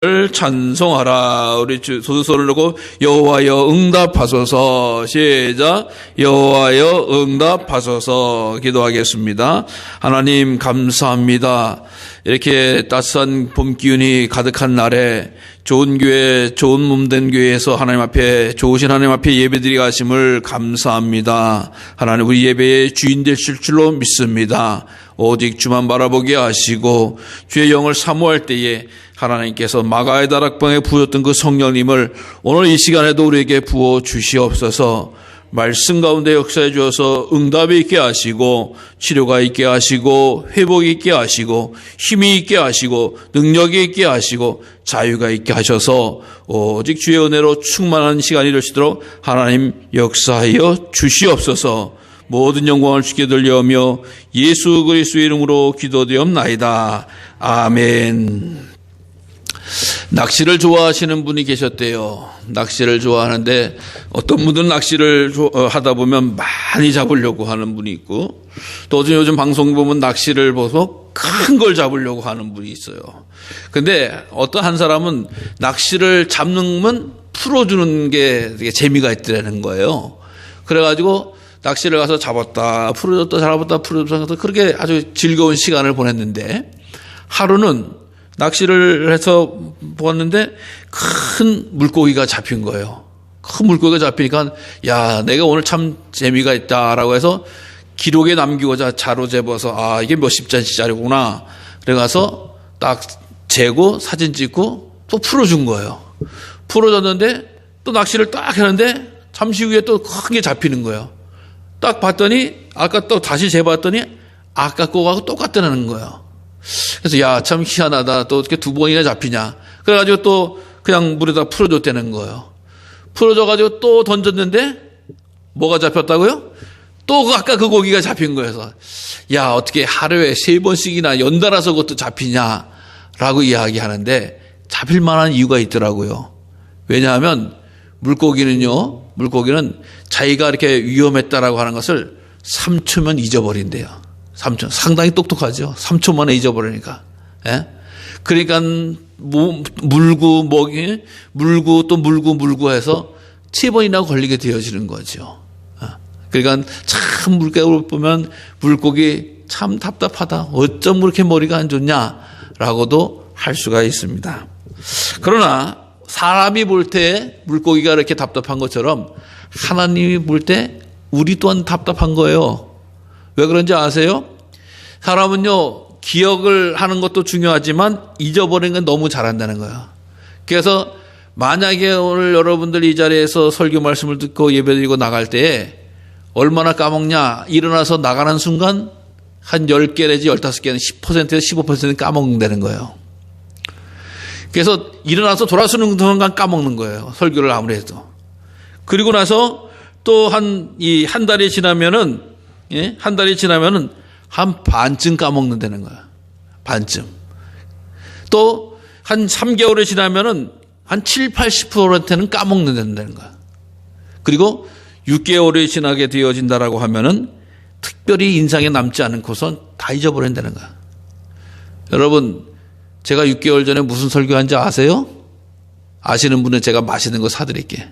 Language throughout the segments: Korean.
찬송하라. 우리 소두소를 놓고 여호와여 응답하소서. 시작. 여호와여 응답하소서. 기도하겠습니다. 하나님 감사합니다. 이렇게 따스한 봄 기운이 가득한 날에 좋은 교회, 좋은 몸된 교회에서 하나님 앞에, 좋으신 하나님 앞에 예배드리게 하심을 감사합니다. 하나님, 우리 예배의 주인 되실 줄로 믿습니다. 오직 주만 바라보게 하시고 주의 영을 사모할 때에 하나님께서 마가의 다락방에 부었던 그 성령님을 오늘 이 시간에도 우리에게 부어 주시옵소서. 말씀 가운데 역사해 주어서 응답이 있게 하시고 치료가 있게 하시고 회복이 있게 하시고 힘이 있게 하시고 능력이 있게 하시고 자유가 있게 하셔서 오직 주의 은혜로 충만한 시간이 될 수 있도록 하나님 역사하여 주시옵소서. 모든 영광을 주께 돌려오며 예수 그리스도의 이름으로 기도드리옵나이다. 아멘. 낚시를 좋아하시는 분이 계셨대요. 낚시를 좋아하는데 어떤 분들은 낚시를 하다 보면 많이 잡으려고 하는 분이 있고, 또 요즘 방송 보면 낚시를 보고 큰 걸 잡으려고 하는 분이 있어요. 근데 어떤 한 사람은 낚시를 잡는 풀어주는 게 되게 재미가 있더라는 거예요. 그래가지고 낚시를 가서 잡았다 풀어줬다 잡았다 그렇게 아주 즐거운 시간을 보냈는데, 하루는 낚시를 해서 보았는데 큰 물고기가 잡힌 거예요. 큰 물고기가 잡히니까 야, 내가 오늘 참 재미가 있다라고 해서 기록에 남기고자 자로 재봐서 이게 몇십 잔짜리구나. 그래가서 딱 재고 사진 찍고 또 풀어준 거예요. 풀어줬는데 또 낚시를 딱 하는데 잠시 후에 또 큰 게 잡히는 거예요. 딱 봤더니 아까 또 다시 재봤더니 아까 거하고 똑같다는 거예요. 그래서 야, 참 희한하다. 또 어떻게 두 번이나 잡히냐. 그래가지고 또 그냥 물에다 풀어줬다는 거예요. 풀어줘가지고 또 던졌는데 뭐가 잡혔다고요? 또 아까 그 고기가 잡힌 거여서 야, 어떻게 하루에 3번씩이나 연달아서 그것도 잡히냐라고 이야기하는데 잡힐 만한 이유가 있더라고요. 왜냐하면 물고기는 자기가 이렇게 위험했다라고 하는 것을 3초면 잊어버린대요. 3초. 상당히 똑똑하죠. 3초 만에 잊어버리니까. 예? 그러니까, 물고 해서 7번이나 걸리게 되어지는 거죠. 그러니까 참 물고기를 보면 물고기 참 답답하다. 어쩜 그렇게 머리가 안 좋냐라고도 할 수가 있습니다. 그러나 사람이 볼 때 물고기가 이렇게 답답한 것처럼 하나님이 볼 때 우리 또한 답답한 거예요. 왜 그런지 아세요? 사람은요, 기억을 하는 것도 중요하지만 잊어버리는 건 너무 잘한다는 거예요. 그래서 만약에 오늘 여러분들 이 자리에서 설교 말씀을 듣고 예배드리고 나갈 때에 얼마나 까먹냐, 일어나서 나가는 순간 한 10개 내지 15개는 10%에서 15%는 까먹는다는 거예요. 그래서 일어나서 돌아서는 순간 까먹는 거예요. 설교를 아무리 해도. 그리고 나서 또 한 달이 지나면은 한 반쯤 까먹는다는 거야. 반쯤. 또 한 3개월이 지나면은 한 7, 80%한테는 까먹는다는 거야. 그리고 6개월이 지나게 되어진다라고 하면은 특별히 인상에 남지 않고선 다 잊어버린다는 거야. 여러분, 제가 6개월 전에 무슨 설교한지 아세요? 아시는 분은 제가 맛있는 거 사드릴게.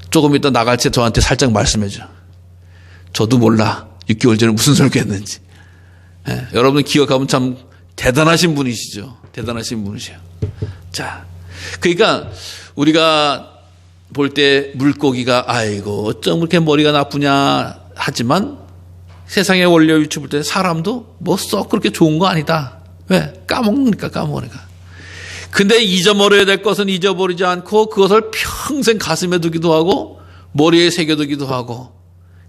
조금 이따 나갈 때 저한테 살짝 말씀해줘. 저도 몰라. 6개월 전에 무슨 설교했는지. 예, 여러분 기억하면 참 대단하신 분이시죠. 대단하신 분이세요. 자, 그러니까 우리가 볼 때 물고기가 아이고 어쩜 그렇게 머리가 나쁘냐 하지만 세상의 원리 위치 볼 때 사람도 뭐 썩 그렇게 좋은 거 아니다. 왜? 까먹으니까. 근데 잊어버려야 될 것은 잊어버리지 않고 그것을 평생 가슴에 두기도 하고 머리에 새겨두기도 하고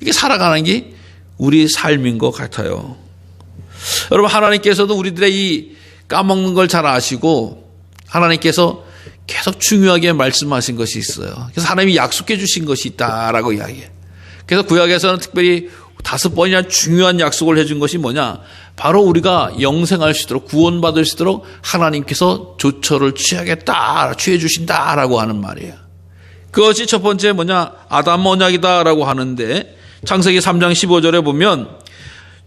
이게 살아가는 게 우리 삶인 것 같아요. 여러분, 하나님께서도 우리들의 이 까먹는 걸 잘 아시고 하나님께서 계속 중요하게 말씀하신 것이 있어요. 그래서 하나님이 약속해 주신 것이 있다라고 이야기해요. 그래서 구약에서는 특별히 5번이나 중요한 약속을 해준 것이 뭐냐? 바로 우리가 영생할 수 있도록 구원받을 수 있도록 하나님께서 조처를 취해 주신다라고 하는 말이에요. 그것이 첫 번째 뭐냐? 아담 언약이다라고 하는데 창세기 3장 15절에 보면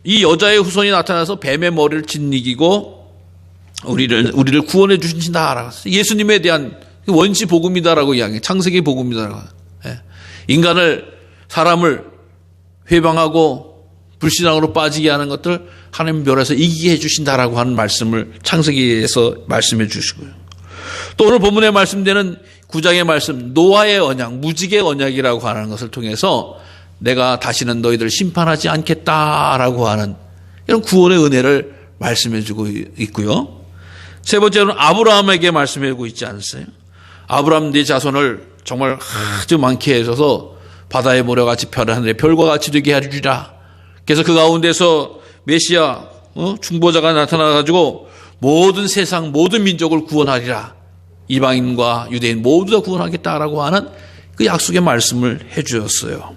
이 여자의 후손이 나타나서 뱀의 머리를 짓이기고 우리를 구원해 주신다라고. 예수님에 대한 원시 복음이다라고 이야기해요. 창세기 복음이다라고. 사람을 회방하고 불신앙으로 빠지게 하는 것들 하나님 멸해서 이기게 해주신다라고 하는 말씀을 창세기에서 말씀해 주시고요. 또 오늘 본문에 말씀되는 9장의 말씀, 노아의 언약, 무지개 언약이라고 하는 것을 통해서 내가 다시는 너희들을 심판하지 않겠다라고 하는 이런 구원의 은혜를 말씀해 주고 있고요. 세 번째로는 아브라함에게 말씀해 주고 있지 않으세요? 아브라함 네 자손을 정말 아주 많게 해줘서 바다의 모래같이 펴는 하늘의 별과 같이 되게 해주리라. 그래서 그 가운데서 메시아 중보자가 나타나가지고 모든 세상 모든 민족을 구원하리라. 이방인과 유대인 모두 다 구원하겠다라고 하는 그 약속의 말씀을 해주셨어요.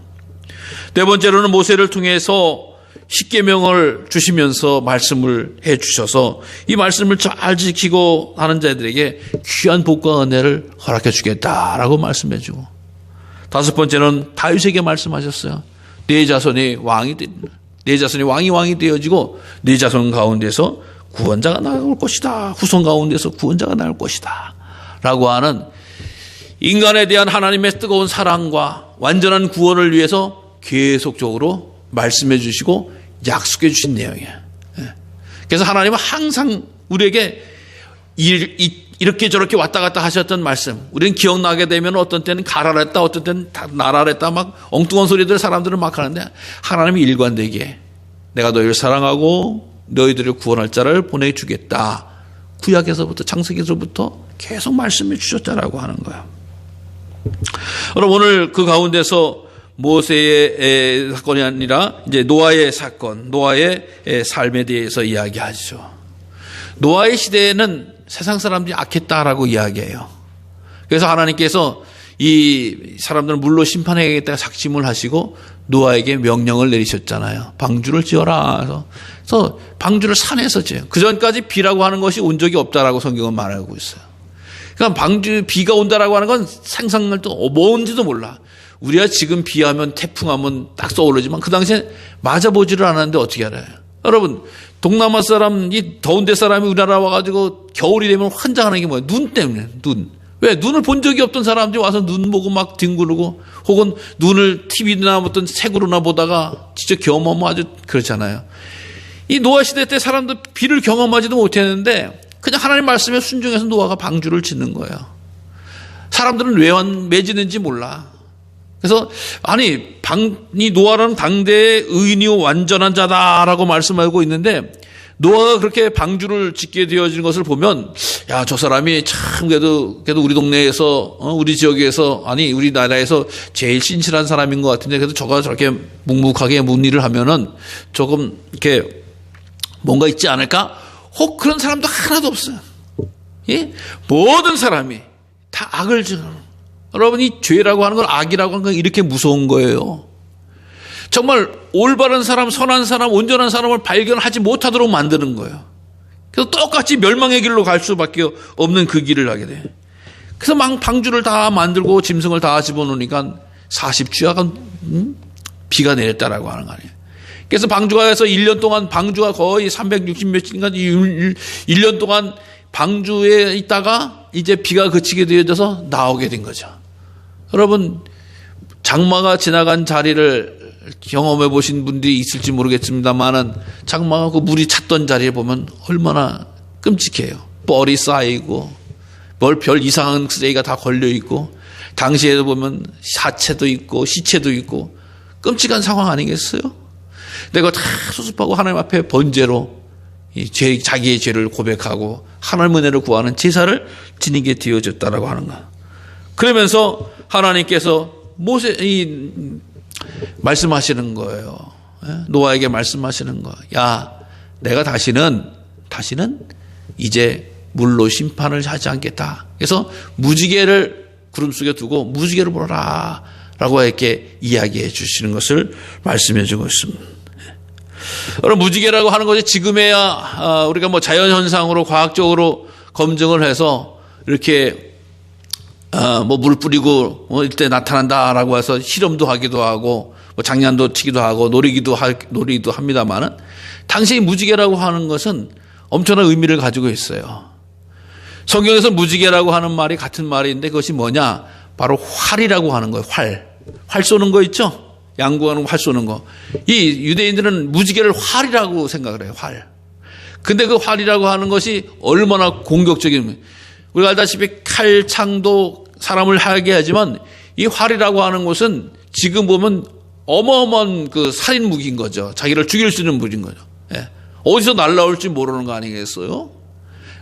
네 번째로는 모세를 통해서 십계명을 주시면서 말씀을 해주셔서 이 말씀을 잘 지키고 하는 자들에게 귀한 복과 은혜를 허락해 주겠다라고 말씀해주고, 다섯 번째는 다윗에게 말씀하셨어요. 네 자손이 왕이 왕이 되어지고 네 자손 가운데서 구원자가 나올 것이다. 후손 가운데서 구원자가 나올 것이다. 라고 하는 인간에 대한 하나님의 뜨거운 사랑과 완전한 구원을 위해서 계속적으로 말씀해 주시고 약속해 주신 내용이에요. 그래서 하나님은 항상 우리에게 이렇게 저렇게 왔다 갔다 하셨던 말씀, 우리는 기억나게 되면 어떤 때는 가라랬다, 어떤 때는 나라랬다, 막 엉뚱한 소리들 사람들은 막 하는데, 하나님이 일관되게 내가 너희를 사랑하고 너희들을 구원할 자를 보내주겠다. 구약에서부터 창세기에서부터 계속 말씀해 주셨다라고 하는 거예요. 그럼 오늘 그 가운데서 모세의 사건이 아니라 이제 노아의 사건, 노아의 삶에 대해서 이야기하죠. 노아의 시대에는 세상 사람들이 악했다라고 이야기해요. 그래서 하나님께서 이 사람들을 물로 심판해야겠다 작심을 하시고 노아에게 명령을 내리셨잖아요. 방주를 지어라. 그래서 방주를 산에서 지어요. 그 전까지 비라고 하는 것이 온 적이 없다라고 성경은 말하고 있어요. 그러니까 비가 온다라고 하는 건 상상할 때 뭔지도 몰라. 우리가 지금 비하면 태풍하면 딱 떠오르지만 그 당시에 맞아보지를 않았는데 어떻게 알아요? 여러분, 동남아 사람, 이 더운 데 사람이 우리나라 와가지고 겨울이 되면 환장하는 게 뭐예요? 눈 때문에, 눈. 왜? 눈을 본 적이 없던 사람들이 와서 눈 보고 막 뒹구르고, 혹은 눈을 TV나 어떤 색으로나 보다가 진짜 경험하면 아주 그렇잖아요. 이 노아 시대 때 사람들 비를 경험하지도 못했는데 그냥 하나님 말씀에 순종해서 노아가 방주를 짓는 거예요. 사람들은 왜 맺지는지 몰라. 그래서 이 노아라는 당대의 의인이요 완전한 자다라고 말씀하고 있는데, 노아가 그렇게 방주를 짓게 되어진 것을 보면, 야, 저 사람이 참 그래도 우리 동네에서 우리 지역에서 우리 나라에서 제일 신실한 사람인 것 같은데, 그래도 저가 저렇게 묵묵하게 문 일을 하면은 조금 이렇게 뭔가 있지 않을까? 그런 사람도 하나도 없어요. 예? 모든 사람이 다 악을 지어요. 여러분, 이 죄라고 하는 건, 악이라고 하는 건 이렇게 무서운 거예요. 정말 올바른 사람, 선한 사람, 온전한 사람을 발견하지 못하도록 만드는 거예요. 그래서 똑같이 멸망의 길로 갈 수밖에 없는 그 길을 가게 돼요. 그래서 방주를 다 만들고 짐승을 다 집어넣으니까 40주야가 비가 내렸다라고 하는 거 아니에요. 그래서 방주가에서 1년 동안 방주가 거의 360몇인가 1년 동안 방주에 있다가 이제 비가 그치게 되어져서 나오게 된 거죠. 여러분, 장마가 지나간 자리를 경험해 보신 분들이 있을지 모르겠습니다만은, 장마가 그 물이 찼던 자리에 보면 얼마나 끔찍해요. 뻘이 쌓이고 별 이상한 쓰레기가 다 걸려 있고, 당시에도 보면 사체도 있고 시체도 있고 끔찍한 상황 아니겠어요? 내가 다 수습하고 하나님 앞에 번제로 자기의 죄를 고백하고 하나님 은혜를 구하는 제사를 지니게 되어졌다라고 하는 거야. 그러면서 하나님께서 말씀하시는 거예요. 노아에게 말씀하시는 거야. 야, 내가 다시는 이제 물로 심판을 하지 않겠다. 그래서 무지개를 구름 속에 두고 무지개를 보라 라고 이렇게 이야기해 주시는 것을 말씀해 주고 있습니다. 여러분, 무지개라고 하는 것이 지금에야 우리가 자연현상으로 과학적으로 검증을 해서 이렇게 물 뿌리고 이때 나타난다라고 해서 실험도 하기도 하고 장난도 치기도 하고 놀이기도 합니다만은, 당시 무지개라고 하는 것은 엄청난 의미를 가지고 있어요. 성경에서 무지개라고 하는 말이 같은 말인데 그것이 뭐냐? 바로 활이라고 하는 거예요. 활 쏘는 거 있죠? 양구하는 활 쏘는 거. 이 유대인들은 무지개를 활이라고 생각을 해요. 활. 근데 그 활이라고 하는 것이 얼마나 공격적인, 우리가 알다시피 칼, 창도 사람을 하게 하지만 이 활이라고 하는 것은 지금 보면 어마어마한 그 살인 무기인 거죠. 자기를 죽일 수 있는 무기인 거죠. 예. 어디서 날라올지 모르는 거 아니겠어요?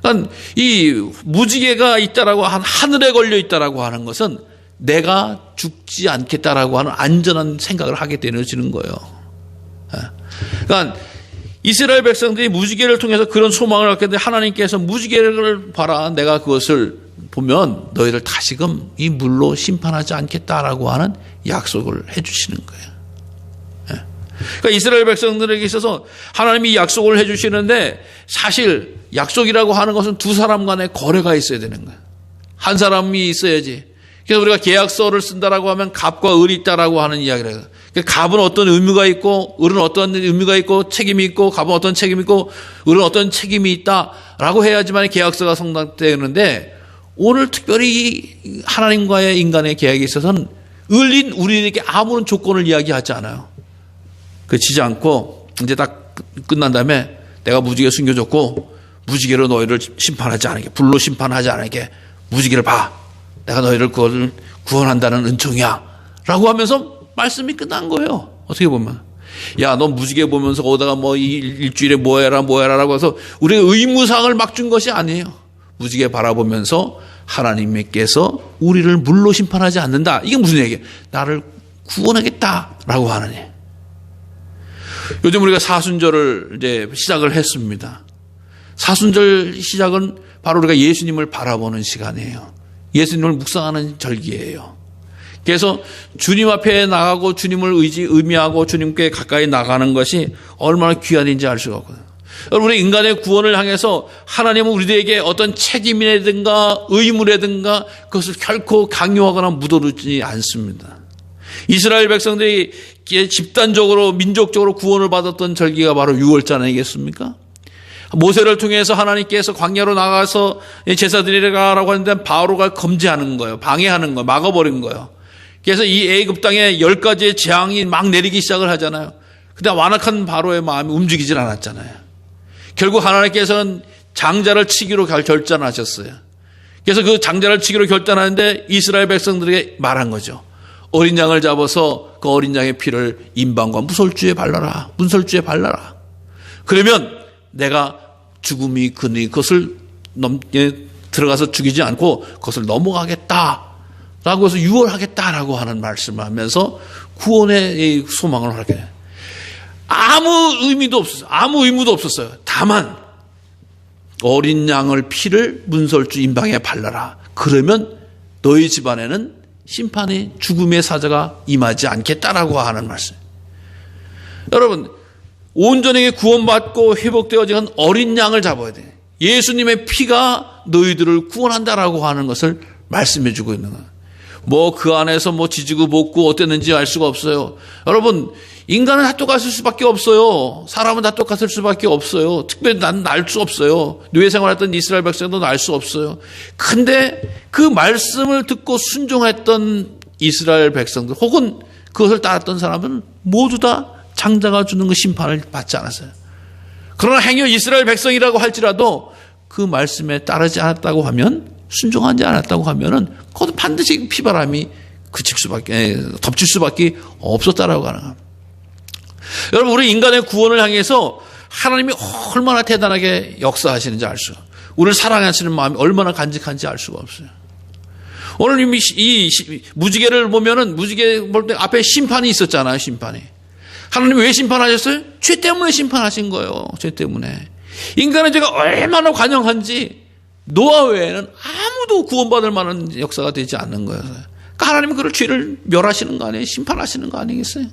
그러니까 이 무지개가 있다라고 하늘에 걸려 있다라고 하는 것은 내가 죽지 않겠다라고 하는 안전한 생각을 하게 되어지는 거예요. 예. 그러니까 이스라엘 백성들이 무지개를 통해서 그런 소망을 갖게 되는데 하나님께서 무지개를 봐라. 내가 그것을 보면 너희를 다시금 이 물로 심판하지 않겠다라고 하는 약속을 해 주시는 거예요. 그러니까 이스라엘 백성들에게 있어서 하나님이 약속을 해 주시는데 사실 약속이라고 하는 것은 두 사람 간의 거래가 있어야 되는 거예요. 한 사람이 있어야지. 그래서 우리가 계약서를 쓴다라고 하면 갑과 을이 있다라고 하는 이야기를 해요. 갑은 어떤 의무가 있고 을은 어떤 의무가 있고 책임이 있고 갑은 어떤 책임이 있고 을은 어떤 책임이 있다라고 해야지만 계약서가 성립되는데 오늘 특별히 하나님과의 인간의 계약에 있어서는 을인 우리에게 아무런 조건을 이야기하지 않아요. 그치지 않고 이제 딱 끝난 다음에 내가 무지개 숨겨줬고 무지개로 너희를 심판하지 않게, 불로 심판하지 않게 무지개를 봐. 내가 너희를 그걸 구원한다는 은총이야 라고 하면서 말씀이 끝난 거예요. 어떻게 보면 야, 너 무지개 보면서 거기다가 뭐 일주일에 뭐 해라라고 해서 우리가 의무사항을 막 준 것이 아니에요. 무지개 바라보면서 하나님께서 우리를 물로 심판하지 않는다. 이게 무슨 얘기예요? 나를 구원하겠다라고 하는 얘기예요. 요즘 우리가 사순절을 이제 시작을 했습니다. 사순절 시작은 바로 우리가 예수님을 바라보는 시간이에요. 예수님을 묵상하는 절기예요. 그래서 주님 앞에 나가고 주님을 의미하고 주님께 가까이 나가는 것이 얼마나 귀한인지 알 수가 없거든요. 우리 인간의 구원을 향해서 하나님은 우리에게 어떤 책임이라든가 의무라든가 그것을 결코 강요하거나 묻어두지 않습니다. 이스라엘 백성들이 집단적으로 민족적으로 구원을 받았던 절기가 바로 6월절 아니겠습니까? 모세를 통해서 하나님께서 광야로 나가서 제사 드리라고 하는데 바로가 금지하는 거예요. 방해하는 거예요. 막아버린 거예요. 그래서 이 애굽 땅에 10가지의 재앙이 막 내리기 시작을 하잖아요. 근데 완악한 바로의 마음이 움직이질 않았잖아요. 결국 하나님께서는 장자를 치기로 결단하셨어요. 그래서 그 장자를 치기로 결단하는데 이스라엘 백성들에게 말한 거죠. 어린 양을 잡아서 그 어린 양의 피를 임방과 문설주에 발라라. 문설주에 발라라. 그러면 내가 죽음이 그것을 들어가서 죽이지 않고 그것을 넘어가겠다라고 해서 유월하겠다라고 하는 말씀을 하면서 구원의 소망을 하게 돼요. 아무 의미도 없었어요. 아무 의무도 없었어요. 다만 어린 양을 피를 문설주 임방에 발라라. 그러면 너희 집안에는 심판의 죽음의 사자가 임하지 않겠다라고 하는 말씀. 여러분, 온전하게 구원받고 회복되어진 어린 양을 잡아야 돼. 예수님의 피가 너희들을 구원한다라고 하는 것을 말씀해 주고 있는 거예요. 뭐 그 안에서 뭐 지지고 볶고 어땠는지 알 수가 없어요. 여러분, 인간은 다 똑같을 수밖에 없어요. 사람은 다 똑같을 수밖에 없어요. 특별히 나는 알 수 없어요. 노예 생활했던 이스라엘 백성도 알 수 없어요. 근데 그 말씀을 듣고 순종했던 이스라엘 백성들 혹은 그것을 따랐던 사람은 모두 다 장자가 주는 그 심판을 받지 않았어요. 그러나 행여 이스라엘 백성이라고 할지라도 그 말씀에 따르지 않았다고 하면, 순종하지 않았다고 하면은 그것도 반드시 피바람이 덮칠 수밖에 없었다라고 하는 겁니다. 여러분, 우리 인간의 구원을 향해서 하나님이 얼마나 대단하게 역사하시는지 알 수가, 우리를 사랑하시는 마음이 얼마나 간직한지 알 수가 없어요. 오늘 이미 이 무지개를 보면은 무지개 볼 때 앞에 심판이 있었잖아요. 심판이. 하나님이 왜 심판하셨어요? 죄 때문에 심판하신 거예요. 죄 때문에. 인간의 죄가 얼마나 관영한지 노아 외에는 아무도 구원받을 만한 역사가 되지 않는 거예요. 그러니까 하나님은 그걸 죄를 멸하시는 거 아니에요? 심판하시는 거 아니겠어요?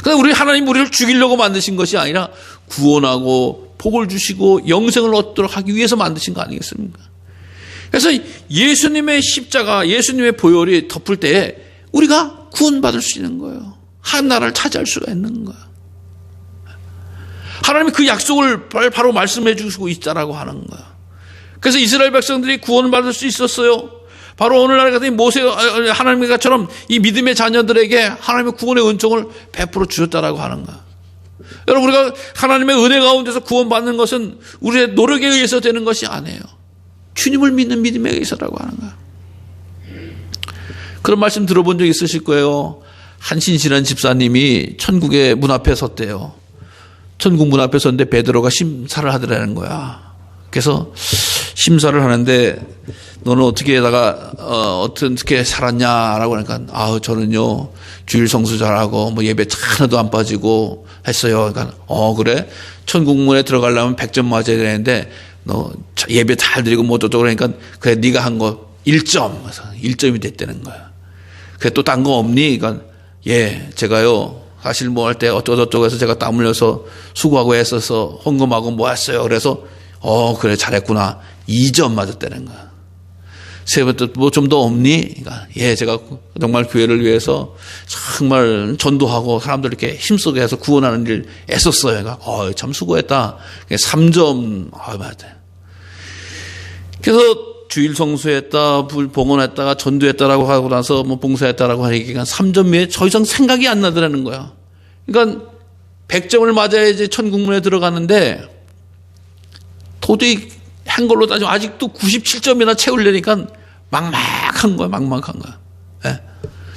그러니까 우리 하나님 우리를 죽이려고 만드신 것이 아니라 구원하고 복을 주시고 영생을 얻도록 하기 위해서 만드신 거 아니겠습니까? 그래서 예수님의 십자가, 예수님의 보혈이 덮을 때 우리가 구원받을 수 있는 거예요. 한 나라를 차지할 수가 있는 거예요. 하나님이 그 약속을 바로 말씀해 주시고 있다라고 하는 거야. 그래서 이스라엘 백성들이 구원을 받을 수 있었어요. 바로 오늘날 같은 하나님과처럼 이 믿음의 자녀들에게 하나님의 구원의 은총을 베풀어 주셨다라고 하는 거야. 여러분, 우리가 하나님의 은혜 가운데서 구원받는 것은 우리의 노력에 의해서 되는 것이 아니에요. 주님을 믿는 믿음에 의해서라고 하는 거야. 그런 말씀 들어본 적 있으실 거예요. 한 신실한 집사님이 천국의 문 앞에 섰대요. 천국 문 앞에 섰는데 베드로가 심사를 하더라는 거야. 그래서 심사를 하는데 너는 어떻게 살았냐라고 하니까 저는요 주일 성수 잘하고 뭐 예배 하나도 안 빠지고 했어요. 그러니까 그래? 천국 문에 들어가려면 100점 맞아야 되는데 너 예배 잘 드리고 뭐 어쩌고 그러니까 그래 네가 한 거 1점. 그래서 1점이 됐다는 거야. 그래 또 딴 거 없니? 그러니까 예, 제가요 사실 뭐 할 때 어쩌고저쩌고 해서 제가 땀 흘려서 수고하고 애써서 헌금하고 뭐 했어요. 그래서 그래 잘했구나. 2점 맞았다는 거야. 세 번째 뭐 좀 더 없니? 그러니까 예, 제가 정말 교회를 위해서 정말 전도하고 사람들 이렇게 힘쓰게 해서 구원하는 일 애썼어요. 그러니까 참 수고했다. 3점 맞아요. 그래서 주일 성수했다, 봉헌했다가 전도했다라고 하고 나서 뭐 봉사했다라고 하니까 3점 위에 더 이상 생각이 안 나더라는 거야. 그러니까 100점을 맞아야지 천국문에 들어가는데 도저히 한 걸로 따지면 아직도 97점이나 채우려니까 막막한 거야. 예.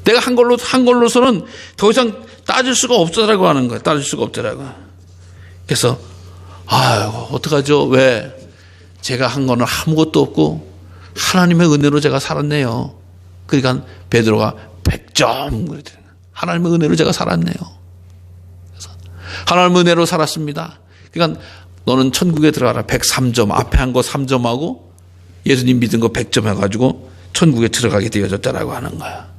내가 한 걸로서는 더 이상 따질 수가 없더라고 하는 거야. 따질 수가 없더라고. 그래서 어떡하죠? 왜 제가 한 거는 아무것도 없고 하나님의 은혜로 제가 살았네요. 그러니까 베드로가 100점 그랬더니 하나님의 은혜로 제가 살았네요. 그래서 하나님의 은혜로 살았습니다. 그러니까 너는 천국에 들어가라. 103점. 앞에 한 거 3점하고 예수님 믿은 거 100점 해가지고 천국에 들어가게 되어졌다라고 하는 거야.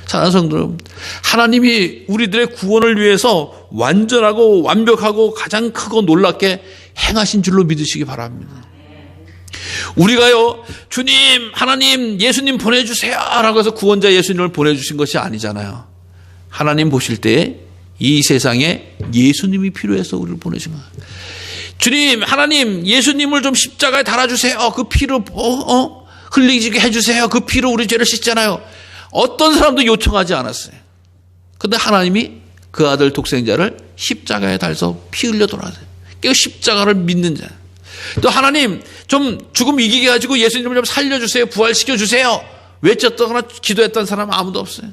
사랑하는 성도 여러분, 하나님이 우리들의 구원을 위해서 완전하고 완벽하고 가장 크고 놀랍게 행하신 줄로 믿으시기 바랍니다. 우리가요, 주님, 하나님, 예수님 보내주세요 라고 해서 구원자 예수님을 보내주신 것이 아니잖아요. 하나님 보실 때에 이 세상에 예수님이 필요해서 우리를 보내신 거예요. 주님, 하나님, 예수님을 좀 십자가에 달아주세요. 그 피로 흘리게 해주세요. 그 피로 우리 죄를 씻잖아요. 어떤 사람도 요청하지 않았어요. 그런데 하나님이 그 아들 독생자를 십자가에 달아서 피 흘려 돌아가세요. 그 십자가를 믿는 자. 또 하나님, 좀 죽음 이기게 가지고 예수님을 좀 살려주세요. 부활시켜주세요. 외쳤다거나 기도했던 사람은 아무도 없어요.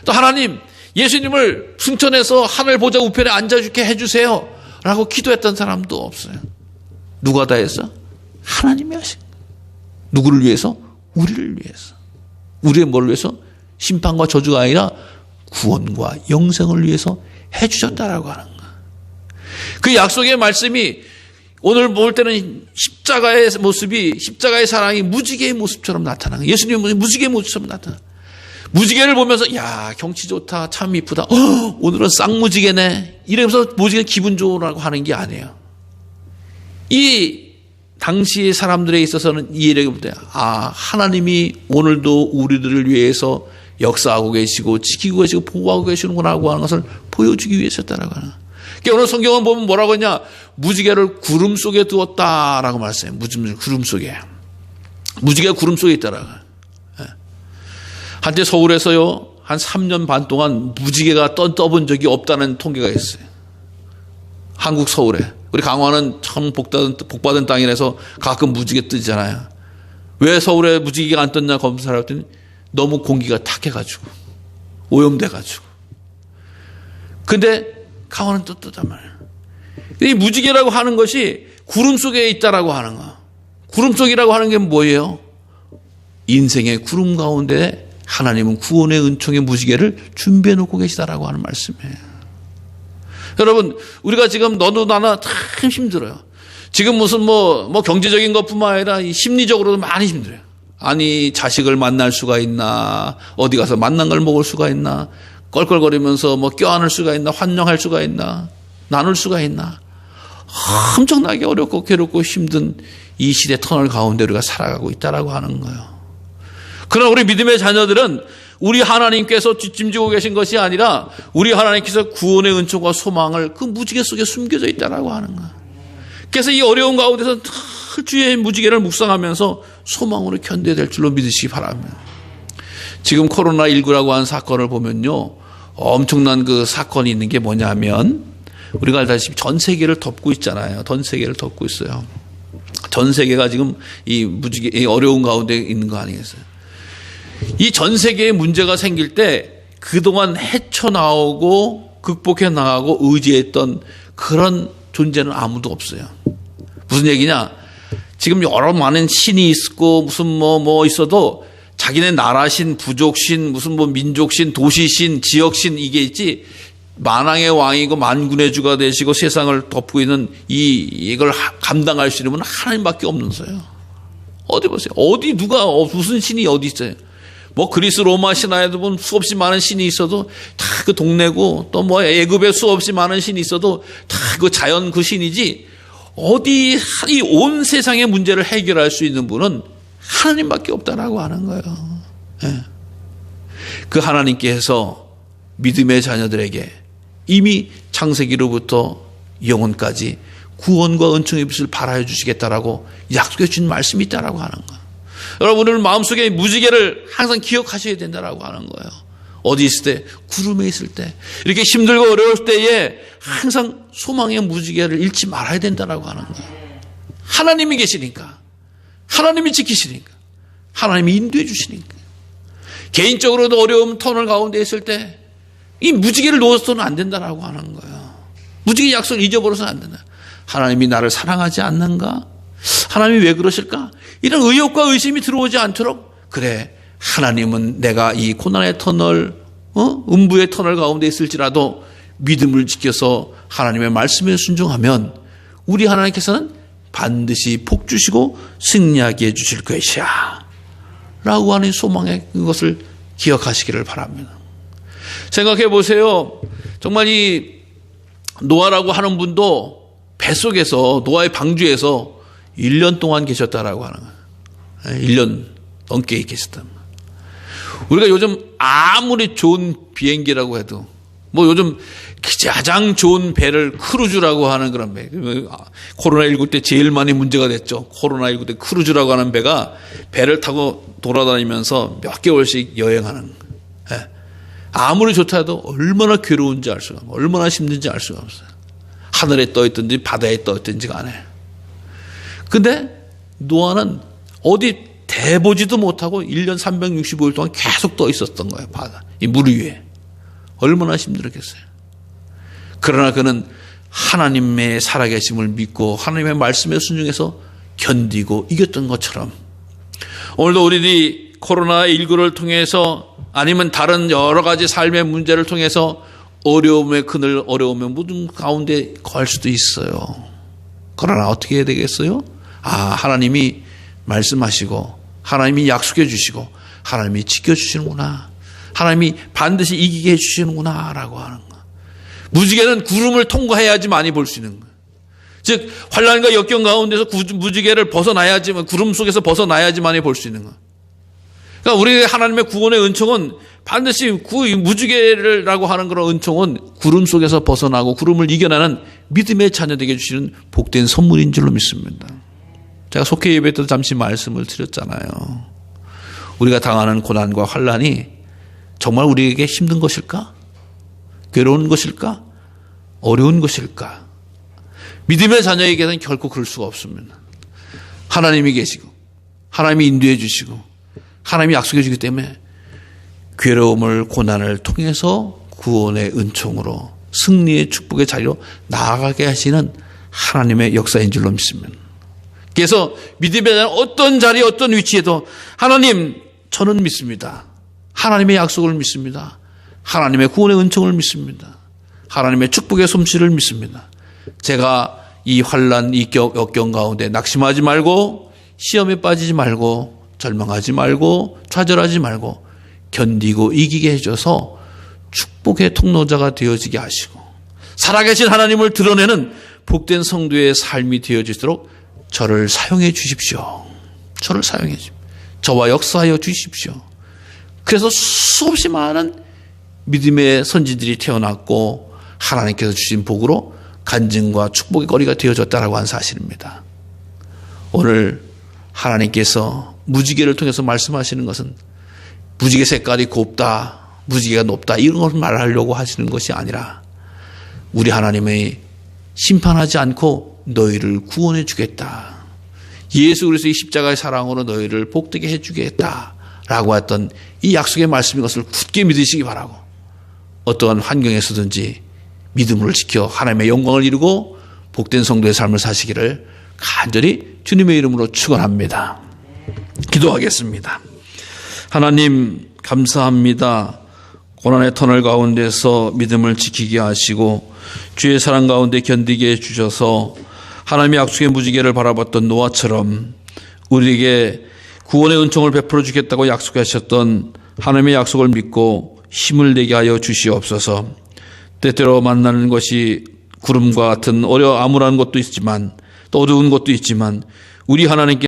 또 하나님, 예수님을 승천해서 하늘 보좌 우편에 앉아주게 해주세요 라고 기도했던 사람도 없어요. 누가 다 했어? 하나님이 하신 거예요. 누구를 위해서? 우리를 위해서. 우리의 뭘 위해서? 심판과 저주가 아니라 구원과 영생을 위해서 해주셨다라고 하는 거예요. 그 약속의 말씀이 오늘 볼 때는 십자가의 모습이, 십자가의 사랑이 무지개의 모습처럼 나타나는 거예요. 예수님의 무지개의 모습처럼 나타나는 거예요. 무지개를 보면서 야, 경치 좋다, 참 이쁘다, 오늘은 쌍무지개네 이러면서 무지개 기분 좋으라고 하는 게 아니에요. 이 당시의 사람들에 있어서는 이해력이 못해요. 하나님이 오늘도 우리들을 위해서 역사하고 계시고 지키고 계시고 보호하고 계시는구나라고 하는 것을 보여주기 위해서였다라고 하는 거예요. 그러니까 오늘 성경은 보면 뭐라고 했냐, 무지개를 구름 속에 두었다라고 말했어요. 구름 속에. 무지개가 구름 속에 있다라고. 한때 서울에서요, 한 3년 반 동안 무지개가 떠본 적이 없다는 통계가 있어요. 한국 서울에. 우리 강화는 참 복받은 땅이라서 가끔 무지개 뜨잖아요. 왜 서울에 무지개가 안 떴냐 검사를 했더니 너무 공기가 탁해가지고, 오염돼가지고. 근데 강화는 또 뜨단 말이에요. 이 무지개라고 하는 것이 구름 속에 있다라고 하는 거. 구름 속이라고 하는 게 뭐예요? 인생의 구름 가운데 하나님은 구원의 은총의 무지개를 준비해 놓고 계시다라고 하는 말씀이에요. 여러분, 우리가 지금 너도 나나 참 힘들어요. 지금 무슨 뭐 경제적인 것뿐만 아니라 심리적으로도 많이 힘들어요. 아니, 자식을 만날 수가 있나? 어디 가서 만난 걸 먹을 수가 있나? 껄껄거리면서 뭐 껴안을 수가 있나? 환영할 수가 있나? 나눌 수가 있나? 엄청나게 어렵고 괴롭고 힘든 이 시대 터널 가운데 우리가 살아가고 있다라고 하는 거예요. 그러나 우리 믿음의 자녀들은 우리 하나님께서 뒷짐지고 계신 것이 아니라 우리 하나님께서 구원의 은총과 소망을 그 무지개 속에 숨겨져 있다라고 하는 거야. 그래서 이 어려운 가운데서 주의 무지개를 묵상하면서 소망으로 견뎌야 될 줄로 믿으시기 바랍니다. 지금 코로나19라고 하는 사건을 보면요, 엄청난 그 사건이 있는 게 뭐냐면 우리가 알다시피 전 세계를 덮고 있잖아요. 전 세계를 덮고 있어요. 전 세계가 지금 이 무지개, 이 어려운 가운데 있는 거 아니겠어요? 이 전 세계에 문제가 생길 때 그동안 헤쳐나오고 극복해 나가고 의지했던 그런 존재는 아무도 없어요. 무슨 얘기냐? 지금 여러 많은 신이 있고 무슨 뭐 있어도 자기네 나라신, 부족신, 무슨 뭐 민족신, 도시신, 지역신 이게 있지, 만왕의 왕이고 만군의 주가 되시고 세상을 덮고 있는 이걸 감당할 수 있는 분은 하나님밖에 없는서요. 어디 보세요. 어디 누가 무슨 신이 어디 있어요. 뭐 그리스 로마 신화에도 보면 수없이 많은 신이 있어도 다 그 동네고, 또 뭐 애굽에 수없이 많은 신이 있어도 다 그 자연 그 신이지, 어디 이 온 세상의 문제를 해결할 수 있는 분은 하나님밖에 없다라고 하는 거예요. 예. 그 하나님께서 믿음의 자녀들에게 이미 창세기로부터 영혼까지 구원과 은총의 빛을 발하여 주시겠다라고 약속해 준 말씀이 있다라고 하는 거예요. 여러분들 마음속에 무지개를 항상 기억하셔야 된다라고 하는 거예요. 어디 있을 때, 구름에 있을 때, 이렇게 힘들고 어려울 때에 항상 소망의 무지개를 잃지 말아야 된다라고 하는 거예요. 하나님이 계시니까, 하나님이 지키시니까, 하나님이 인도해 주시니까. 개인적으로도 어려움 터널 가운데 있을 때 이 무지개를 놓아서는 안 된다라고 하는 거예요. 무지개 약속을 잊어버려서는 안 된다. 하나님이 나를 사랑하지 않는가? 하나님이 왜 그러실까? 이런 의혹과 의심이 들어오지 않도록, 그래, 하나님은 내가 이 고난의 터널, 음부의 터널 가운데 있을지라도 믿음을 지켜서 하나님의 말씀에 순종하면 우리 하나님께서는 반드시 복 주시고 승리하게 해주실 것이야 라고 하는 소망의 그것을 기억하시기를 바랍니다. 생각해 보세요. 정말 이 노아라고 하는 분도 뱃속에서, 노아의 방주에서 1년 동안 계셨다라고 하는 거예요. 1년 넘게 계셨다. 우리가 요즘 아무리 좋은 비행기라고 해도, 뭐 요즘 가장 좋은 배를 크루즈라고 하는 그런 배, 코로나19 때 제일 많이 문제가 됐죠. 코로나19 때 크루즈라고 하는 배를 타고 돌아다니면서 몇 개월씩 여행하는 거예요. 아무리 좋다 해도 얼마나 괴로운지 알 수가 없어요. 얼마나 힘든지 알 수가 없어요. 하늘에 떠 있든지 바다에 떠 있든지 간에. 근데 노아는 어디 대보지도 못하고 1년 365일 동안 계속 떠 있었던 거예요. 바다, 이 물 위에. 얼마나 힘들었겠어요. 그러나 그는 하나님의 살아계심을 믿고 하나님의 말씀에 순종해서 견디고 이겼던 것처럼, 오늘도 우리들이 코로나19를 통해서 아니면 다른 여러 가지 삶의 문제를 통해서 어려움의 그늘, 어려움의 모든 가운데 갈 수도 있어요. 그러나 어떻게 해야 되겠어요? 하나님이 말씀하시고 하나님이 약속해 주시고 하나님이 지켜주시는구나, 하나님이 반드시 이기게 해주시는구나 라고 하는 거. 무지개는 구름을 통과해야지 많이 볼 수 있는 거예요. 즉 환난과 역경 가운데서 무지개를 벗어나야지만, 구름 속에서 벗어나야지만이 볼 수 있는 거예요. 그러니까 우리 하나님의 구원의 은총은 반드시 무지개라고 하는 그런 은총은 구름 속에서 벗어나고 구름을 이겨나는 믿음의 자녀되게 해주시는 복된 선물인 줄로 믿습니다. 제가 속회 예배 때도 잠시 말씀을 드렸잖아요. 우리가 당하는 고난과 환난이 정말 우리에게 힘든 것일까? 괴로운 것일까? 어려운 것일까? 믿음의 자녀에게는 결코 그럴 수가 없습니다. 하나님이 계시고 하나님이 인도해 주시고 하나님이 약속해 주기 때문에 괴로움을, 고난을 통해서 구원의 은총으로 승리의 축복의 자리로 나아가게 하시는 하나님의 역사인 줄로 믿습니다. 그래서 믿음의 자는 어떤 자리, 어떤 위치에도 하나님, 저는 믿습니다. 하나님의 약속을 믿습니다. 하나님의 구원의 은총을 믿습니다. 하나님의 축복의 솜씨를 믿습니다. 제가 이 환난, 이 역경 가운데 낙심하지 말고, 시험에 빠지지 말고, 절망하지 말고, 좌절하지 말고 견디고 이기게 해줘서 축복의 통로자가 되어지게 하시고, 살아계신 하나님을 드러내는 복된 성도의 삶이 되어지도록 저를 사용해 주십시오. 저를 사용해 주십시오. 저와 역사하여 주십시오. 그래서 수없이 많은 믿음의 선지들이 태어났고 하나님께서 주신 복으로 간증과 축복의 거리가 되어졌다라고 하는 사실입니다. 오늘 하나님께서 무지개를 통해서 말씀하시는 것은 무지개 색깔이 곱다, 무지개가 높다 이런 것을 말하려고 하시는 것이 아니라 우리 하나님의 심판하지 않고 너희를 구원해 주겠다. 예수 그리스도의 십자가의 사랑으로 너희를 복되게 해 주겠다라고 했던 이 약속의 말씀인 것을 굳게 믿으시기 바라고 어떠한 환경에서든지 믿음을 지켜 하나님의 영광을 이루고 복된 성도의 삶을 사시기를 간절히 주님의 이름으로 축원합니다. 기도하겠습니다. 하나님 감사합니다. 고난의 터널 가운데서 믿음을 지키게 하시고 주의 사랑 가운데 견디게 해주셔서 하나님의 약속의 무지개를 바라봤던 노아처럼 우리에게 구원의 은총을 베풀어 주겠다고 약속하셨던 하나님의 약속을 믿고 힘을 내게 하여 주시옵소서. 때때로 만나는 것이 구름과 같은 암울한 것도 있지만 또 어두운 것도 있지만 우리 하나님께